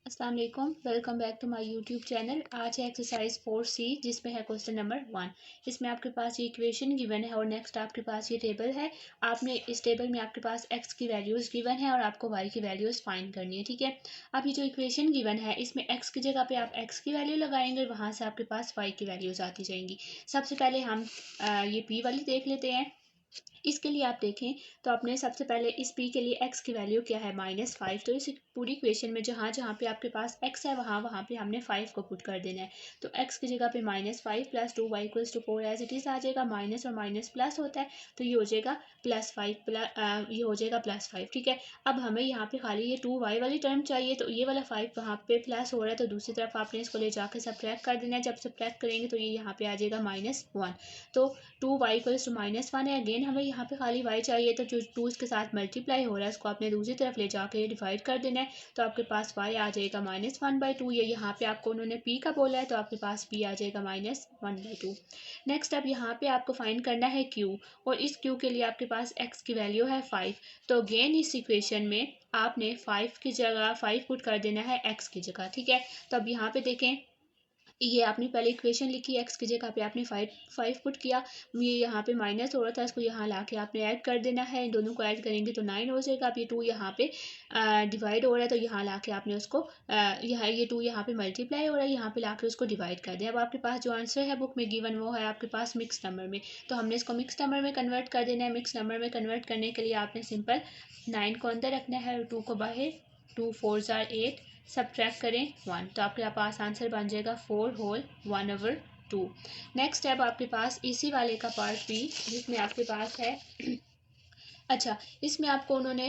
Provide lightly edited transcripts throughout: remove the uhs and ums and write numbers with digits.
अस्सलाम वालेकुम, welcome back to my YouTube channel. आज है एक्सरसाइज 4C जिसमें है क्वेश्चन नंबर 1। इसमें आपके पास ये इक्वेशन गिवन है और नेक्स्ट आपके पास ये टेबल है। आपने इस टेबल में आपके पास x की वैल्यूज़ गिवन है और आपको y की वैल्यूज़ फाइंड करनी है। ठीक है, अब ये जो इक्वेशन गिवन है इसमें x की जगह पे आप x की वैल्यू लगाएंगे, वहाँ से आपके पास y की वैल्यूज़ आती जाएंगी। सबसे पहले हम ये p वाली देख लेते हैं। इसके लिए आप देखें तो आपने सबसे पहले इस p के लिए x की वैल्यू क्या है -5। तो इस पूरी इक्वेशन में जहाँ जहाँ पे आपके पास x है वहाँ वहाँ पे हमने 5 को पुट कर देना है। तो x की जगह पे -5 + 2y = 4 एज इट इज़ आ जाएगा। माइनस और माइनस प्लस होता है तो ये हो जाएगा +5 ये हो जाएगा +5। ठीक है, अब हमें यहाँ पे खाली ये 2y वाली टर्म चाहिए, तो ये वाला 5 वहाँ पे प्लस हो रहा है तो दूसरी तरफ आपने इसको ले जाकर सब्ट्रैक्ट कर देना है। जब सब्ट्रैक्ट करेंगे तो ये यहाँ पे आ जाएगा -1। तो 2y = -1 है। अगेन हमें यहाँ पे खाली y चाहिए, तो जो 2 इसके साथ मल्टीप्लाई हो रहा है उसको आपने दूसरी तरफ ले जाके डिवाइड कर देना है। तो आपके पास y आ जाएगा -1/2। ये यहाँ पे आपको उन्होंने p का बोला है तो आपके पास p आ जाएगा -1/2। नेक्स्ट अब यहाँ पे आपको फाइंड करना है q, और इस q के लिए आपके पास x की वैल्यू है 5। तो अगेन इस इक्वेशन में आपने 5 की जगह 5 पुट कर देना है x की जगह। ठीक है, तो अब यहाँ पे देखें, ये आपने पहले इक्वेशन लिखी, x की जगह पे आपने 5 पुट किया। ये यहाँ पे माइनस हो रहा था, इसको यहाँ ला के आपने ऐड कर देना है। दोनों को ऐड करेंगे तो 9 हो जाएगा। अब ये 2 यहाँ पे डिवाइड हो रहा है तो यहाँ ला के आपने उसको यहाँ ये 2 यहाँ पे मल्टीप्लाई हो रहा है, यहाँ पे ला के उसको डिवाइड कर दें। अब आपके पास जो आंसर है बुक में गिवन वो है आपके पास मिक्स नंबर में, तो हमने इसको मिक्स नंबर में कन्वर्ट कर देना है। मिक्स नंबर में कन्वर्ट करने के लिए आपने सिंपल 9 को अंदर रखना है और 2 को बाहर। 2 4 = 8, सब्ट्रैक्ट करें 1, तो आपके पास आंसर बन जाएगा 4 होल 1/2। नेक्स्ट अब आपके पास इसी वाले का पार्ट बी जिसमें आपके पास है अच्छा, इसमें आपको उन्होंने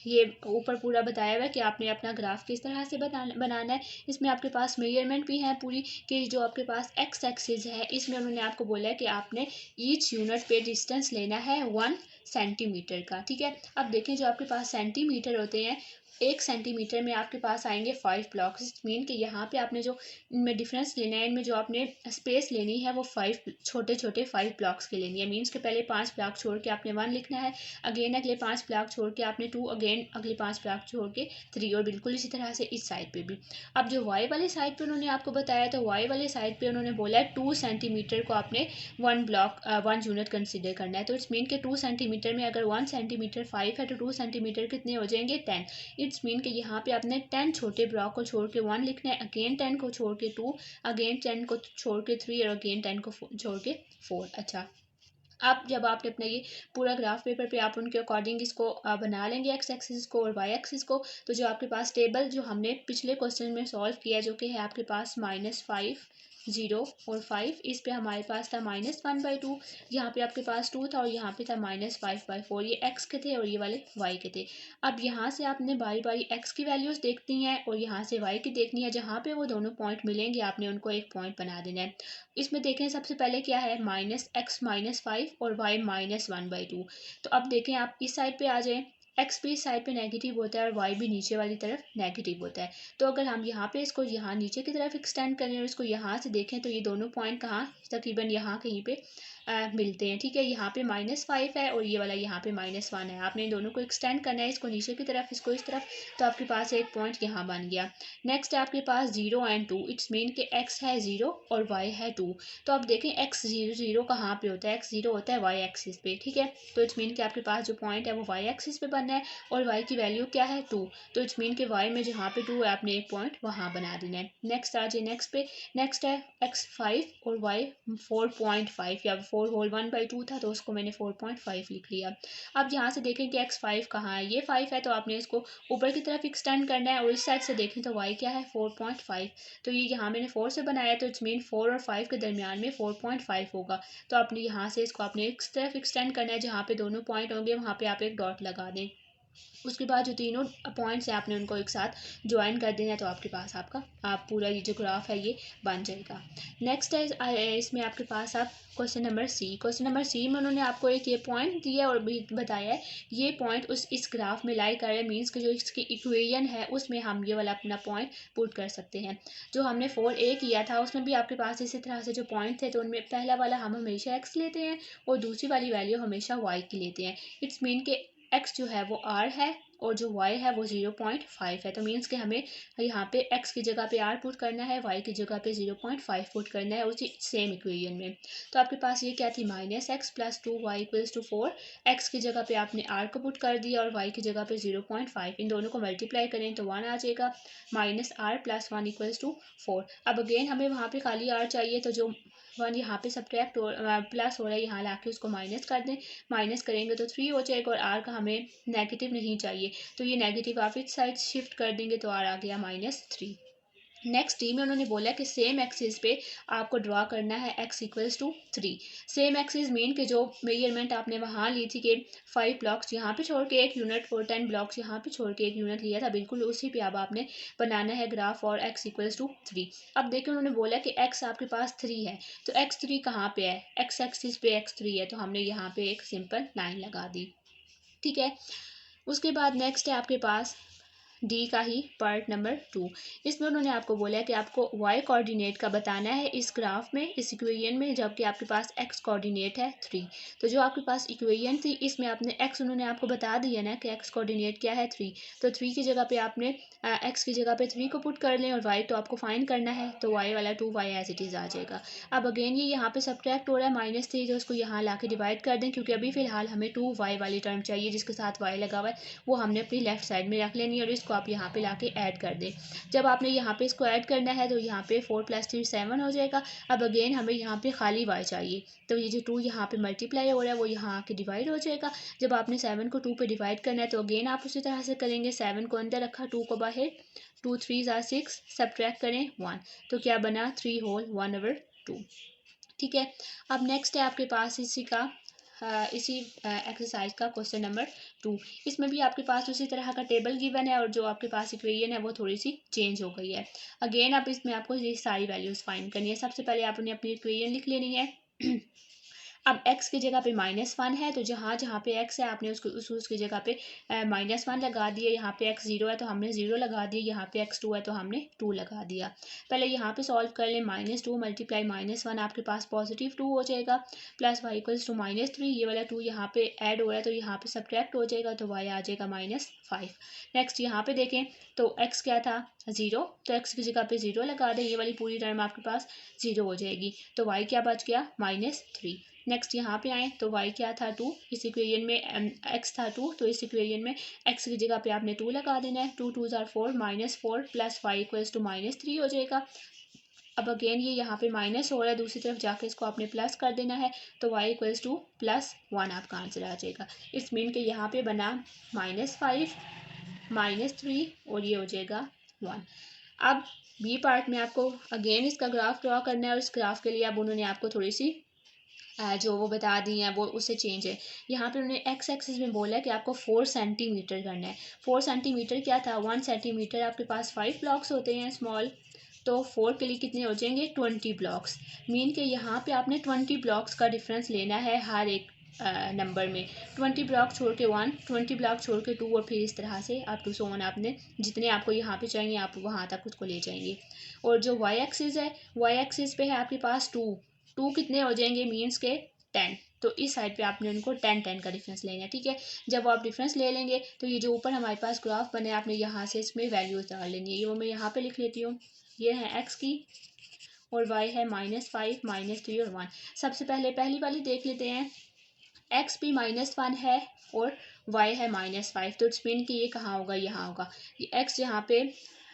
ये ऊपर पूरा बताया हुआ है कि आपने अपना ग्राफ किस तरह से बनाना है। इसमें आपके पास मेजरमेंट भी है पूरी, कि जो आपके पास x एक्सिस है इसमें उन्होंने आपको बोला है कि आपने ईच यूनिट पे डिस्टेंस लेना है 1 सेंटीमीटर का। ठीक है, अब देखें जो आपके पास सेंटीमीटर होते हैं, 1 सेंटीमीटर में आपके पास आएंगे 5 ब्लॉक्स। मीन कि यहाँ पे आपने जो इनमें डिफरेंस लेना है, इनमें जो आपने स्पेस लेनी है वो 5 छोटे छोटे 5 ब्लॉक्स की लेनी है। मीन्स के पहले 5 ब्लॉक छोड़ के आपने 1 लिखना है, अगेन अगले 5 ब्लॉक छोड़ के आपने 2, अगेन अगले 5 ब्लॉक छोड़ के 3, और बिल्कुल इसी तरह से इस साइड पे भी। अब जो वाई वाली साइड पे उन्होंने आपको बताया, तो वाई वाली साइड पे उन्होंने बोला है 2 सेंटीमीटर को आपने 1 यूनिट कंसिडर करना है। तो इट्स मीन के 2 सेंटीमीटर में अगर 1 सेंटीमीटर 5 है तो 2 सेंटीमीटर कितने हो जाएंगे 10। इट्स मीन कि यहाँ पे आपने 10 छोटे ब्लॉक को छोड़ के 1 लिखना है, अगेन 10 को छोड़ के 2, अगेन 10 को छोड़ के 3, और अगेन 10 को छोड़ के 4। अच्छा, आप जब आपने अपना ये पूरा ग्राफ पेपर पे आप उनके अकॉर्डिंग इसको बना लेंगे x एक्सिस को और y एक्सिस को, तो जो आपके पास टेबल जो हमने पिछले क्वेश्चन में सॉल्व किया जो कि है आपके पास -5 0 और 5, इस पे हमारे पास था -1/2, यहाँ पे आपके पास 2 था और यहाँ पे था -5/4। ये x के थे और ये वाले y के थे। अब यहाँ से आपने बारी बारी x की वैल्यूज़ देखनी है और यहाँ से y की देखनी है। जहाँ पे वो दोनों पॉइंट मिलेंगे आपने उनको एक पॉइंट बना देना है। इसमें देखें सबसे पहले क्या है -x -5 और y -1/2। तो अब देखें आप इस साइड पे आ जाएं, x भी इस साइड पे नेगेटिव होता है और y भी नीचे वाली तरफ नेगेटिव होता है। तो अगर हम यहाँ पे इसको यहाँ नीचे की तरफ एक्सटेंड करें और इसको यहाँ से देखें तो ये दोनों पॉइंट कहाँ तकरीबन यहाँ कहीं पे मिलते हैं। ठीक है, यहाँ पे -5 है और ये वाला यहाँ पे -1 है। आपने इन दोनों को एक्सटेंड करना है, इसको नीचे की तरफ इसको इस तरफ, तो आपके पास एक पॉइंट यहाँ बन गया। नेक्स्ट है आपके पास 0 और 2। इट्स मीन के x है 0 और y है 2। तो अब देखें x 0 कहाँ पे होता है, x 0 होता है y एक्सिस पे। ठीक है, तो इट्स मीन कि आपके पास जो पॉइंट है वो y एक्सिस पे बनना है और y की वैल्यू क्या है 2। तो इट्स मीन के y में जहाँ पे 2 है आपने एक पॉइंट वहाँ बना देना है। नेक्स्ट आ जाए नेक्स्ट पे, नेक्स्ट है x 5 और y 4.5, या 4 होल 1/2 था तो उसको मैंने 4.5 लिख लिया। अब यहाँ से देखें कि x 5 कहाँ है, ये 5 है तो आपने इसको ऊपर की तरफ एक्सटेंड करना है और इस साइड से देखें तो y क्या है 4.5। तो ये यहाँ मैंने 4 से बनाया तो इट्स मीन 4 और 5 के दरमियान में 4.5 होगा। तो आपने यहाँ से इसको अपने इस तरफ एक्सटेंड करना है, जहाँ पे दोनों पॉइंट होंगे वहाँ पे आप एक डॉट लगा दें। उसके बाद जो तीनों पॉइंट्स हैं आपने उनको एक साथ ज्वाइन कर देना है, तो आपके पास आपका आप पूरा ये जो ग्राफ है ये बन जाएगा। नेक्स्ट है इसमें आपके पास आप क्वेश्चन नंबर सी में उन्होंने आपको एक ये पॉइंट दिया और भी बताया है ये पॉइंट उस इस ग्राफ में लाई कर रहे हैं। मीन्स कि जो इसकी इक्वेशन है उसमें हम ये वाला अपना पॉइंट पुट कर सकते हैं। जो हमने 4a किया था उसमें भी आपके पास इसी तरह से जो पॉइंट थे, तो उनमें पहला वाला हम हमेशा x लेते हैं और दूसरी वाली वैल्यू हमेशा y की लेते हैं। इट्स मीन के x जो है वो r है और जो y है वो 0.5 है। तो मीन्स कि हमें यहाँ पे x की जगह पे r पुट करना है, y की जगह पे 0.5 पुट करना है उसी सेम इक्वेशन में। तो आपके पास ये क्या थी, -x + 2y = 4। x की जगह पे आपने r को पुट कर दिया और y की जगह पे 0.5, इन दोनों को मल्टीप्लाई करें तो 1 आ जाएगा। -r + 1 = 4। अब अगेन हमें वहाँ पे खाली r चाहिए, तो जो 1 यहाँ पे सब्ट्रैक्ट प्लस हो रहा है यहाँ लाके उसको माइनस कर दें। माइनस करेंगे तो 3 हो जाएगा और आर का हमें नेगेटिव नहीं चाहिए, तो ये नेगेटिव आप इस साइड शिफ्ट कर देंगे तो आर आ गया -3। नेक्स्ट डी में उन्होंने बोला कि सेम एक्सिस पे आपको ड्रॉ करना है x = 3। सेम एक्सिस मीन के जो मेजरमेंट आपने वहाँ ली थी कि 5 ब्लॉक्स यहाँ पे छोड़ के 1 यूनिट और 10 ब्लॉक्स यहाँ पे छोड़ के 1 यूनिट लिया था, बिल्कुल उसी पे अब आपने बनाना है ग्राफ और x = 3। अब देखिए उन्होंने बोला कि x आपके पास 3 है, तो x3 कहाँ पे है, x एक्सिस पे x3 है, तो हमने यहाँ पे एक सिंपल लाइन लगा दी। ठीक है, उसके बाद नेक्स्ट है आपके पास डी का ही पार्ट नंबर 2। इसमें उन्होंने आपको बोला है कि आपको y कोऑर्डिनेट का बताना है इस ग्राफ में, इस इक्वेशन में, जबकि आपके पास x कोऑर्डिनेट है 3। तो जो आपके पास इक्वेशन थी इसमें आपने x उन्होंने आपको बता दिया ना कि x कोऑर्डिनेट क्या है 3, तो 3 की जगह पे आपने x की जगह पे 3 को पुट कर लें और y तो आपको फाइंड करना है, तो y वाला 2y एज इट इज़ आ जाएगा। अब अगेन ये यहाँ पे सब्ट्रैक्ट हो रहा है -3, तो उसको यहाँ ला के डिवाइड कर दें, क्योंकि अभी फ़िलहाल हमें 2y वाली टर्म चाहिए जिसके साथ y लगा हुआ है, वो हमने अपनी लेफ्ट साइड में रख लेनी है और इसको आप यहाँ पे लाके ऐड कर दें। जब आपने यहाँ पे इसको ऐड करना है तो यहाँ पे 4 + 3 7 हो जाएगा। अब अगेन हमें यहाँ पे खाली y चाहिए, तो ये जो 2 यहाँ पे मल्टीप्लाई हो रहा है वो यहाँ आके डिवाइड हो जाएगा। जब आपने 7 को 2 पे डिवाइड करना है तो अगेन आप उसी तरह से करेंगे, 7 को अंदर रखा, 2 को बाहर, 2 3 = 6, सब्ट्रैक्ट करें 1, तो क्या बना 3 होल 1/2। ठीक है, अब नेक्स्ट है आपके पास इसी एक्सरसाइज का क्वेश्चन नंबर 2। इसमें भी आपके पास उसी तरह का टेबल गिवन है और जो आपके पास इक्वेशन है वो थोड़ी सी चेंज हो गई है। अगेन अब इसमें आपको ये सारी वैल्यूज़ फाइंड करनी है। सबसे पहले आपने अपनी इक्वेशन लिख लेनी है। अब x की जगह पे -1 है, तो जहाँ जहाँ पे x है आपने उसकी जगह पे -1 लगा दिया। यहाँ पे x 0 है तो हमने 0 लगा दिया, यहाँ पे x 2 है तो हमने 2 लगा दिया। पहले यहाँ पे सॉल्व कर लें, -2 × -1 आपके पास +2 हो जाएगा, प्लस y = -3, ये वाला 2 यहाँ पे ऐड हो रहा है तो यहाँ पे सब्ट्रैक्ट हो जाएगा, तो y आ जाएगा -5। नेक्स्ट यहाँ पे देखें तो x क्या था 0, तो x की जगह पे 0 लगा दें, ये वाली पूरी टर्म आपके पास 0 हो जाएगी, तो y क्या बच गया -3। नेक्स्ट यहाँ पे आए तो y क्या था 2, इस इक्वेशन में x था 2, तो इस इक्वेशन में x की जगह पे आपने 2 लगा देना है, 2 2 = 4, -4 प्लस y = -3 हो जाएगा। अब अगेन ये यहाँ पे माइनस हो रहा है, दूसरी तरफ जाके इसको आपने प्लस कर देना है, तो y = +1 आपका आंसर आ जाएगा। इस मीन के यहाँ पे बना -5 -3 और ये हो जाएगा 1। अब बी पार्ट में आपको अगेन इसका ग्राफ ड्रॉ करना है और इस ग्राफ के लिए अब उन्होंने आपको थोड़ी सी जो वो बता दी हैं वो उससे चेंज है। यहाँ पे उन्होंने x एक्सिस में बोला है कि आपको 4 सेंटीमीटर करना है। 4 सेंटीमीटर क्या था, 1 सेंटीमीटर आपके पास 5 ब्लॉक्स होते हैं स्मॉल, तो 4 के लिए कितने हो जाएंगे 20 ब्लॉक्स। मीन के यहाँ पे आपने 20 ब्लॉक्स का डिफरेंस लेना है हर एक नंबर में। 20 ब्लॉक छोड़ के 1, 20 ब्लॉक छोड़ के 2 और फिर इस तरह से अप टू सो ऑन आपने जितने आपको यहाँ पे चाहिए आप वहाँ तक उसको ले जाएंगे। और जो y एक्सिस है, y एक्सिस पे है आपके पास 2 कितने हो जाएंगे मीन्स के 10, तो इस साइड पे आपने उनको 10 का डिफरेंस लेना है। ठीक है, जब आप डिफरेंस ले लेंगे तो ये जो ऊपर हमारे पास ग्राफ बने आपने यहाँ से इसमें वैल्यूज डाल लेनी है। ये वो मैं यहाँ पे लिख लेती हूँ, ये है x की और y है -5 -3 और 1। सबसे पहले पहली वाली देख लेते हैं, x भी -1 है और y है -5, तो इट्स मीन कि ये कहाँ होगा, यहाँ होगा। ये x यहाँ पे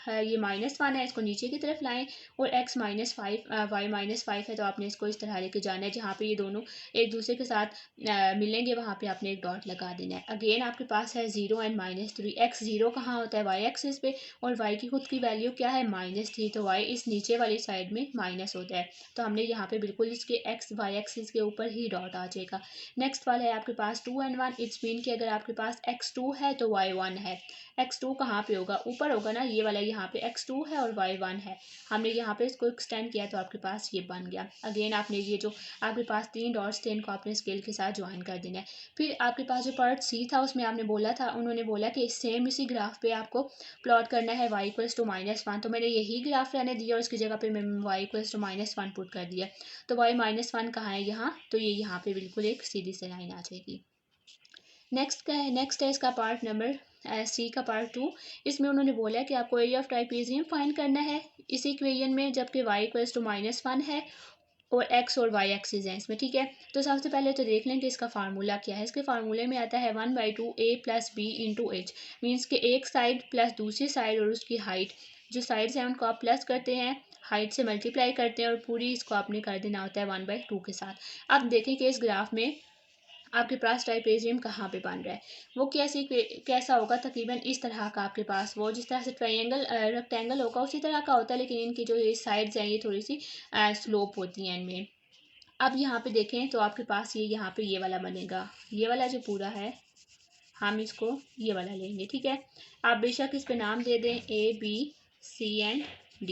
है, ये -1 है, इसको नीचे की तरफ लाएं और x -5 y -5 है, तो आपने इसको इस तरह लेके जाना है जहाँ पे ये दोनों एक दूसरे के साथ मिलेंगे वहाँ पे आपने एक डॉट लगा देना है। अगेन आपके पास है 0 एंड -3, x 0 कहाँ होता है y एक्सिस पे और y की खुद की वैल्यू क्या है -3, तो y इस नीचे वाली साइड में माइनस होता है, तो हमने यहाँ पे बिल्कुल इसके x y एक्सिस के ऊपर ही डॉट आ जाएगा। नेक्स्ट वाला है आपके पास 2 and 1, इट्स मीन कि अगर आपके पास x2 है तो y1 है। x2 कहाँ पे होगा, ऊपर होगा ना, ये वाला यहाँ पे x2 है और y1 है, हमने यहाँ पे इसको एक्सटेंड किया तो आपके पास ये बन गया। अगेन आपने ये जो आपके पास 3 डॉट्स थे इनको आपने स्केल के साथ ज्वाइन कर देना है। फिर आपके पास जो पार्ट सी था उसमें आपने बोला था, उन्होंने बोला कि सेम इसी ग्राफ पे आपको प्लॉट करना है y = -1, तो मैंने यही ग्राफ रहने दिया और उसकी जगह पे मैं y = -1 पुट कर दिया, तो y -1 कहाँ है यहाँ, तो ये यहाँ पे बिल्कुल एक सीधी से लाइन आ जाएगी। नेक्स्ट है इसका पार्ट नंबर सी का पार्ट 2। इसमें उन्होंने बोला है कि आपको एरिया ऑफ ट्राइपेजियम फाइंड करना है इस इक्वेशन में, जबकि y इक्वल्स टू -1 है और x और y एक्सिस हैं इसमें, ठीक है। तो सबसे पहले तो देख लें कि इसका फार्मूला क्या है। इसके फार्मूले में आता है 1/2 a plus B into H, means कि एक साइड प्लस दूसरी साइड और उसकी हाइट, जो साइड्स हैं उनको आप प्लस करते हैं, हाइट से मल्टीप्लाई करते हैं और पूरी इसको आपने कर देना होता है 1/2 के साथ। अब देखें कि इस ग्राफ में आपके पास ट्राइपेजियम कहाँ पे बन रहा है। वो कैसा होगा, तकरीबन इस तरह का आपके पास, वो जिस तरह से ट्रायंगल रेक्टेंगल होगा उसी तरह का होता है, लेकिन इनकी जो ये साइड्स हैं ये थोड़ी सी स्लोप होती हैं इनमें। अब यहाँ पे देखें तो आपके पास ये यहाँ पे ये वाला बनेगा, ये वाला जो पूरा है हम इसको ये वाला लेंगे, ठीक है। आप बेशक इस पे नाम दे दें ABCD।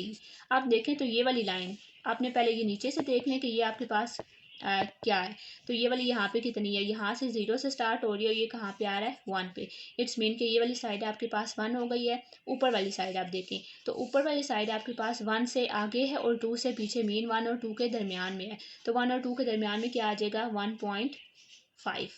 आप देखें तो ये वाली लाइन आपने पहले ये नीचे से देख लें कि ये आपके पास क्या है। तो ये वाली यहाँ पे कितनी है, यहाँ से 0 से स्टार्ट हो रही है और ये कहाँ पे आ रहा है 1 पे। इट्स मीन कि ये वाली साइड आपके पास 1 हो गई है। ऊपर वाली साइड आप देखें तो ऊपर वाली साइड आपके पास 1 से आगे है और 2 से पीछे, मीन 1 और 2 के दरमियान में है। तो 1 और 2 के दरमियान में क्या आ जाएगा 1.5।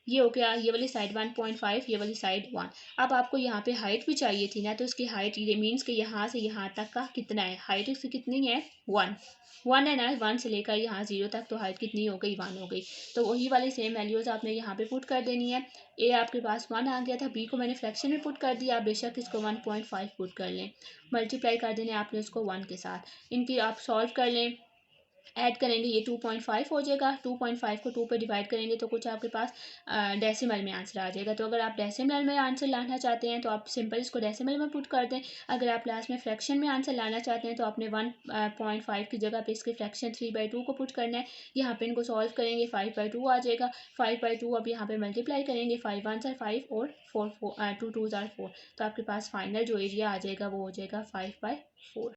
ये हो गया ये वाली साइड 1.5, ये वाली साइड 1। अब आपको यहाँ पे हाइट भी चाहिए थी ना, तो उसकी हाइट ये मीन्स कि यहाँ से यहाँ तक का कितना है, हाइट इसकी कितनी है 1 है ना, 1 से लेकर यहाँ 0 तक, तो हाइट कितनी हो गई 1 हो गई। तो वही वाली सेम वैल्यूज़ आपने यहाँ पे पुट कर देनी है। ए आपके पास 1 आ गया था, बी को मैंने फ्रैक्शन में पुट कर दिया, आप बेशक इसको 1.5 पुट कर लें, मल्टीप्लाई कर देने आपने उसको 1 के साथ। इनकी आप सॉल्व कर लें, ऐड करेंगे ये 2.5 हो जाएगा। 2.5 को 2 पे डिवाइड करेंगे तो कुछ आपके पास डेसिमल में आंसर आ जाएगा। तो अगर आप डेसिमल में आंसर लाना चाहते हैं तो आप सिंपल इसको डेसिमल में पुट कर दें। अगर आप लास्ट में फ्रैक्शन में आंसर लाना चाहते हैं तो आपने 1.5 की जगह पे इसके फ्रैक्शन 3/2 को पुट करना है। यहाँ पे इनको सॉल्व करेंगे 5/2 आ जाएगा। 5/2 अब यहाँ पे मल्टीप्लाई करेंगे, 5 1 5 और 4 2 2 4। तो आपके पास फाइनल जो एरिया आ जाएगा वो हो जाएगा 5/4।